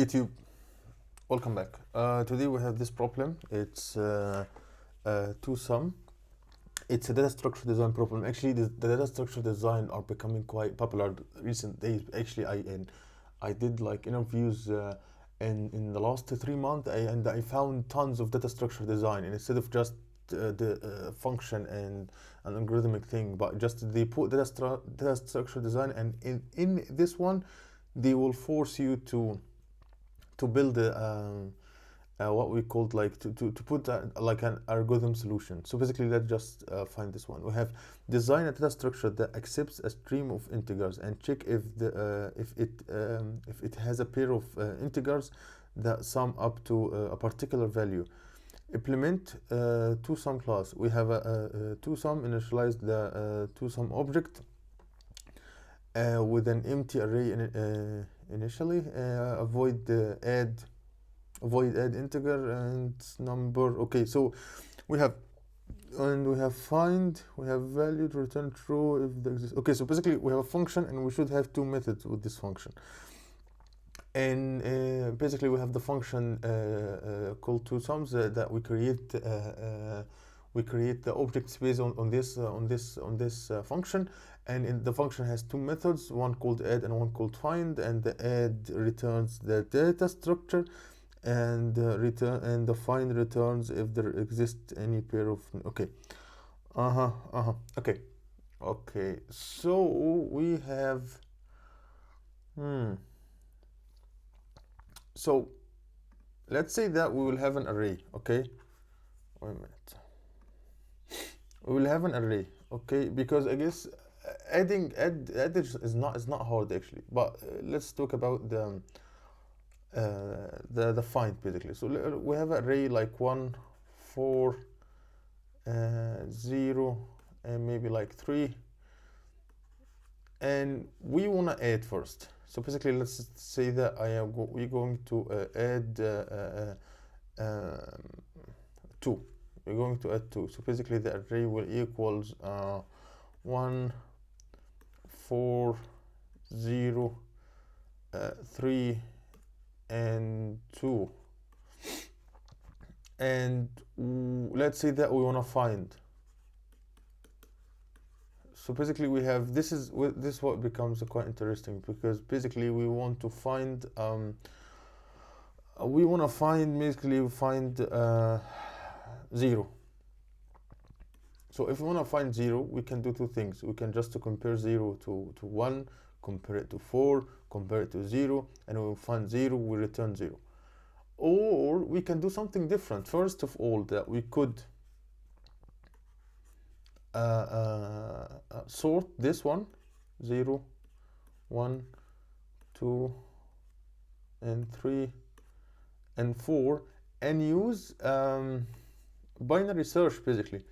YouTube, welcome back. Today we have this problem. It's two sum. It's a data structure design problem. Actually, the data structure design are becoming quite popular recent days. Actually, I did like interviews in the last 3 months, and I found tons of data structure design, and instead of just the function and an algorithmic thing, but just they put data structure design, and in this one, they will force you to build what we called like to put like an algorithm solution. So basically, let's just find this one. We have design a data structure that accepts a stream of integers and check if it has a pair of integers that sum up to a particular value. Implement toSum class. We have a toSum, initialize the toSum object with an empty array initially. Avoid add integer and number. Okay, so we have find, we have value to return true if there exists. Okay, so basically we have a function, and we should have two methods with this function. And basically we have the function called toSums that we create. We create the objects based on this function, and the function has two methods, one called add and one called find. And the add returns the data structure, and the find returns if there exists any pair of. Okay, okay. So we have So let's say that we will have an array. Okay, wait a minute. We will have an array. Okay, because I guess add is not hard actually. But let's talk about the find basically. So we have an array like 1, 4, 0, and maybe like 3, and we want to add first. So basically, let's say that we're going to add 2. We're going to add 2. So basically, the array will equals 1, 4, 0, 3, and 2. And let's say that we want to find. So basically we have this is what becomes quite interesting, because basically we want to find basically 0. So if we want to find 0, we can do two things. We can just compare 0 to 1, compare it to 4, compare it to 0, and we will find 0, we return 0. Or we can do something different. First of all, that we could sort this one 0, 1, 2, and 3, and 4, and use binary search basically.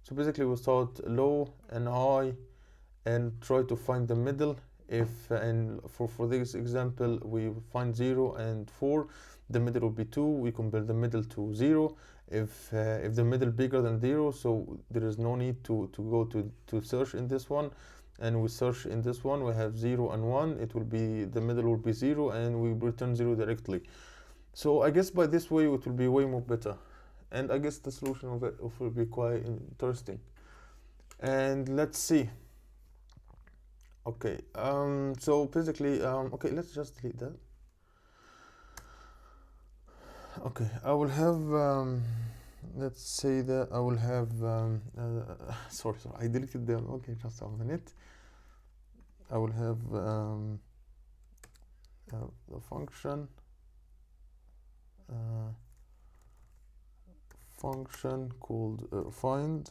So basically we start low and high and try to find the middle. If and for this example we find 0 and 4, the middle will be 2. We compare the middle to 0. If the middle bigger than 0, so there is no need to go to search in this one, and we search in this one, we have 0 and 1, it will be, the middle will be 0, and we return 0 directly. So I guess by this way it will be way more better, and I guess the solution of it will be quite interesting. And let's see. Okay, so basically okay, let's just delete that. Okay, I will have let's say that I will have sorry, I deleted them. Okay, just a minute. I will have the function called find,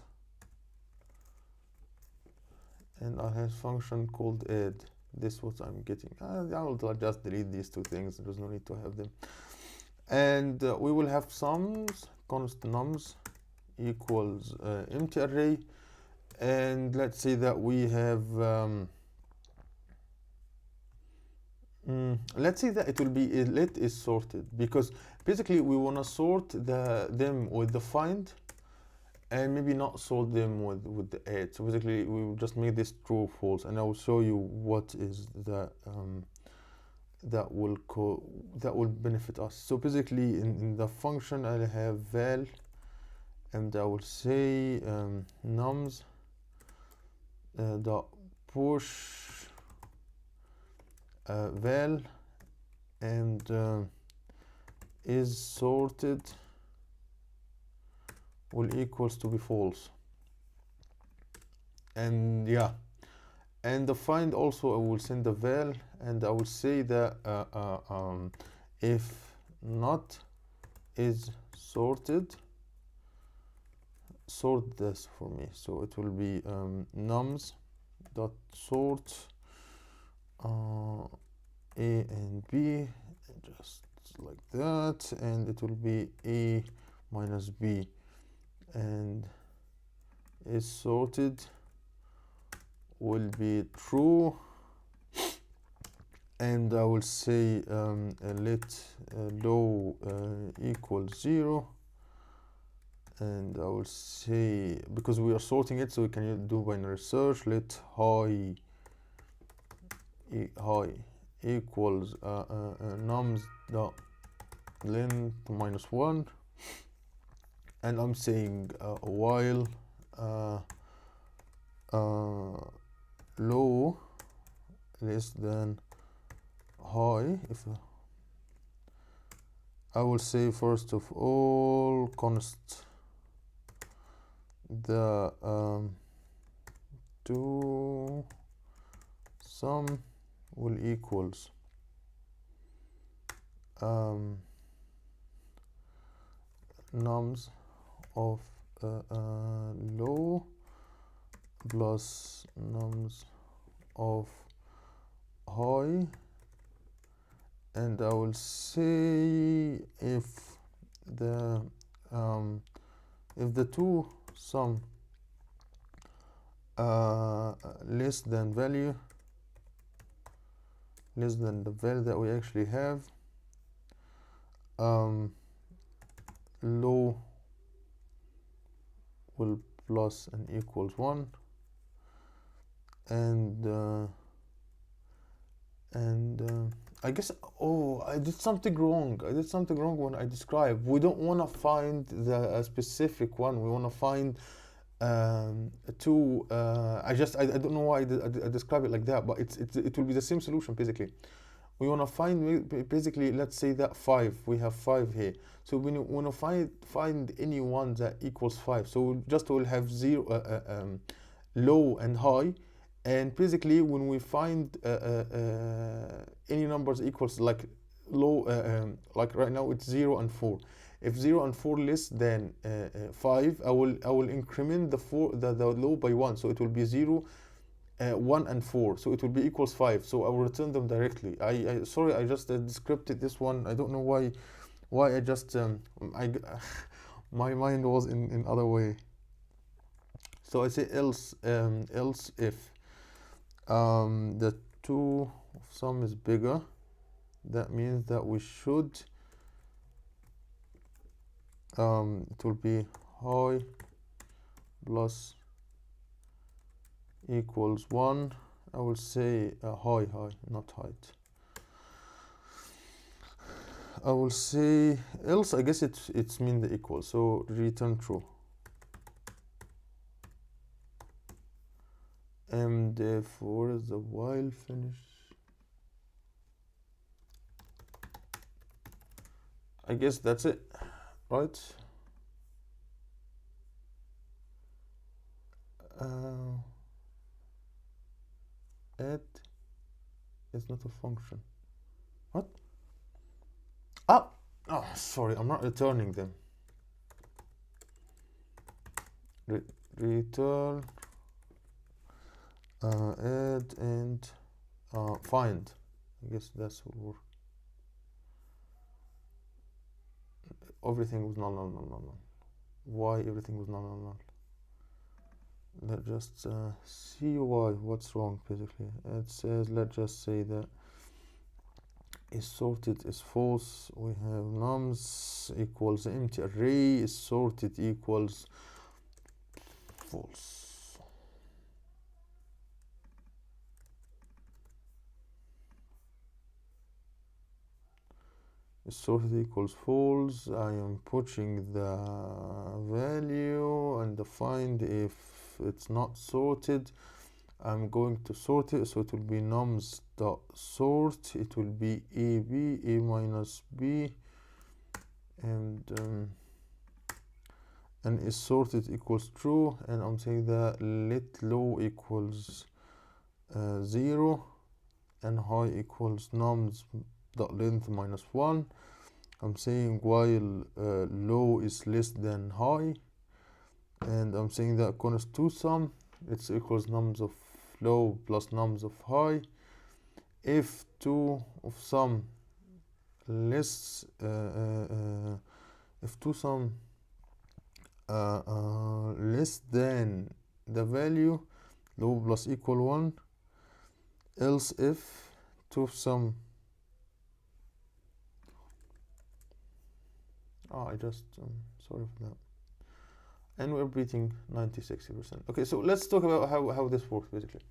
and I have function called add. This is what I'm getting. I will just delete these two things. There's no need to have them. And we will have sums, const nums equals empty array, and let's say that we have let's say that it will be let is sorted, because basically we want to sort them with the find, and maybe not sort them with the add. So basically we will just make this true or false, and I will show you what is the that will benefit us. So basically in the function I have val, and I will say nums dot push val, and is sorted will equals to be false. And yeah, and the find also I will send the val, and I will say that if not is sorted, sort this for me. So it will be nums dot sort a and b, just like that, and it will be a minus b, and is sorted will be true. And I will say let low equals 0, and I will say, because we are sorting it, so we can do binary search, let high equals nums dot length minus 1, and I'm saying while low less than high, if I will say first of all const the to sum will equals nums of low plus nums of high, and I will say if the two sum less than value, less than the value that we actually have, low will plus and equals 1, and I guess, oh, I did something wrong. I did something wrong when I describe. We don't want to find the specific one. We want to find two. I don't know why I describe it like that, but it will be the same solution basically. We want to find basically, let's say that 5. We have 5 here. So we want to find any one that equals 5. So just we'll have 0, low and high. And basically, when we find any numbers equals like low, like right now it's 0 and 4. If 0 and 4 less than 5, I will increment the low by 1. So it will be 0, 1 and 4. So it will be equals 5. So I will return them directly. Sorry, I just scripted this one. I don't know why I just my mind was in other way. So I say else if the two sum is bigger, that means that we should it will be high plus equals 1. I will say high, not height. I will say else, I guess it's mean the equal, so return true. And therefore the while finish, I guess that's it, right? Add is not a function. What? Oh, sorry, I'm not returning them. Return add and find. I guess that's will work. Everything was null. Why everything was null? Let's just see what's wrong basically. It says, let's just say that is sorted is false. We have nums equals empty array is sorted equals false. is sorted equals false. I am pushing the value and find if it's not sorted. I'm going to sort it, so it will be nums dot sort. It will be a minus b, and is sorted equals true, and I'm saying that let low equals 0 and high equals nums dot length minus 1. I'm saying while low is less than high, and I'm saying that const to sum, it's equals nums of low plus nums of high. If two of sum less if two sum less than the value, low plus equal 1, else if two of sum I just sorry for that, and we're beating 90-60%. Okay, so let's talk about how this works basically.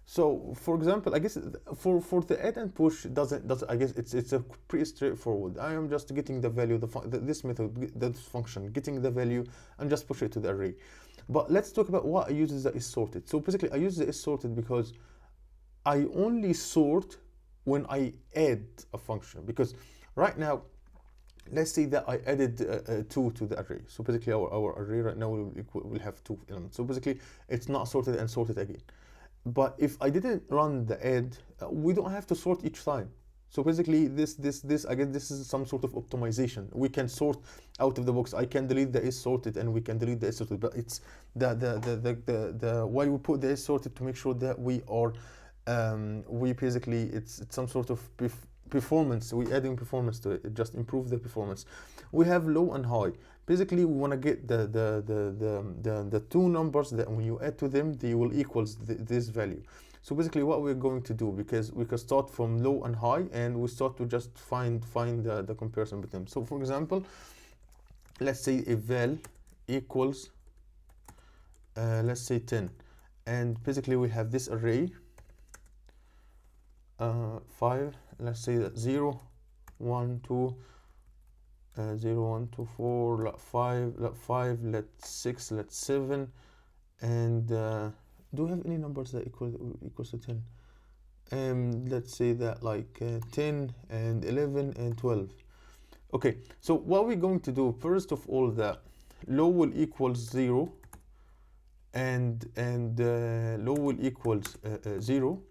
So for example, I guess for the add and push doesn't I guess it's a pretty straightforward. I am just getting the value, this method, this function, getting the value and just push it to the array. But let's talk about what I use the is sorted. So basically I use the is sorted because I only sort when I add a function, because right now let's say that I added 2 to the array. So basically our array right now will have 2 elements. So basically it's not sorted and sorted again. But if I didn't run the add, we don't have to sort each time. So basically this I guess this is some sort of optimization. We can sort out of the box. I can delete the is sorted and we can delete the is sorted, but it's the why we put the is sorted to make sure that we are we basically it's some sort of performance. We're adding performance to it. It just improve the performance. We have low and high. Basically we want to get the two numbers that when you add to them they will equals this value. So basically what we're going to do, because we can start from low and high and we start to just find the comparison between them. So for example, let's say if val equals let's say 10, and basically we have this array 5, let's say that 0 1 2 0 1 2 4 let 5 let 6 let 7, and do we have any numbers that equals to 10? Let's say that like 10 and 11 and 12. Okay, so what we're going to do, first of all, that low will equals 0 and low will equals 0,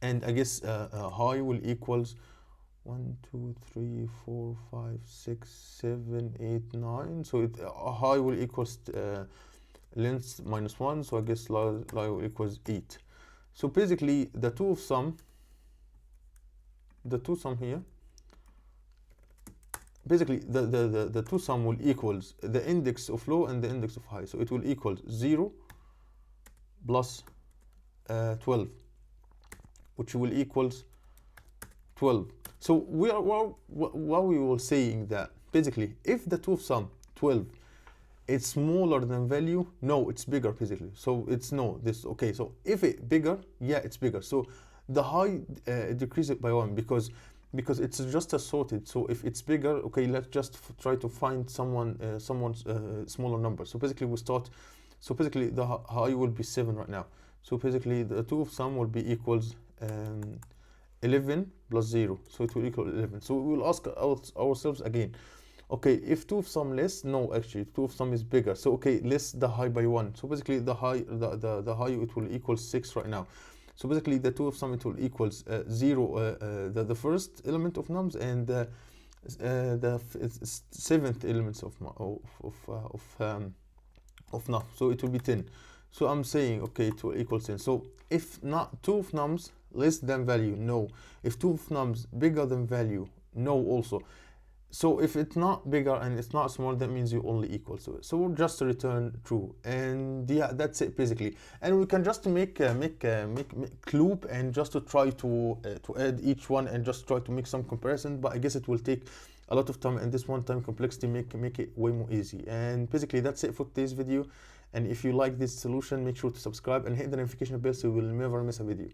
and I guess high will equals 1 2 3 4 5 6 7 8 9. So high will equals length minus 1, so I guess low will equals 8. So basically the two sum here, basically the two sum will equals the index of low and the index of high. So it will equals 0 plus 12, which will equals 12. So what we were saying that basically if the two sum 12 it's smaller than value, no, it's bigger basically. So it's no, this okay. So if it bigger, yeah, it's bigger. So the high decrease it by 1 because it's just a sorted. So if it's bigger, okay, let's just try to find someone's smaller number. So basically we start. So basically the high will be 7 right now. So basically the two sum will be equals 11 plus 0, so it will equal 11. So we will ask ourselves again, okay, if two of sum less, no, actually two of sum is bigger, so okay, less the high by 1. So basically the high it will equal 6 right now. So basically the two of sum it will equals 0 the first element of nums and the 7th elements of num, so it will be 10. So I'm saying okay, it will equal 10. So if not two of nums less than value, no. If two of nums bigger than value, no also. So if it's not bigger and it's not small, that means you only equal to it. So we'll just return true, and yeah, that's it basically. And we can just make loop and just to try to add each one and just try to make some comparison. But I guess it will take a lot of time, and this one-time complexity make it way more easy. And basically that's it for today's video. And if you like this solution, make sure to subscribe and hit the notification bell so you will never miss a video.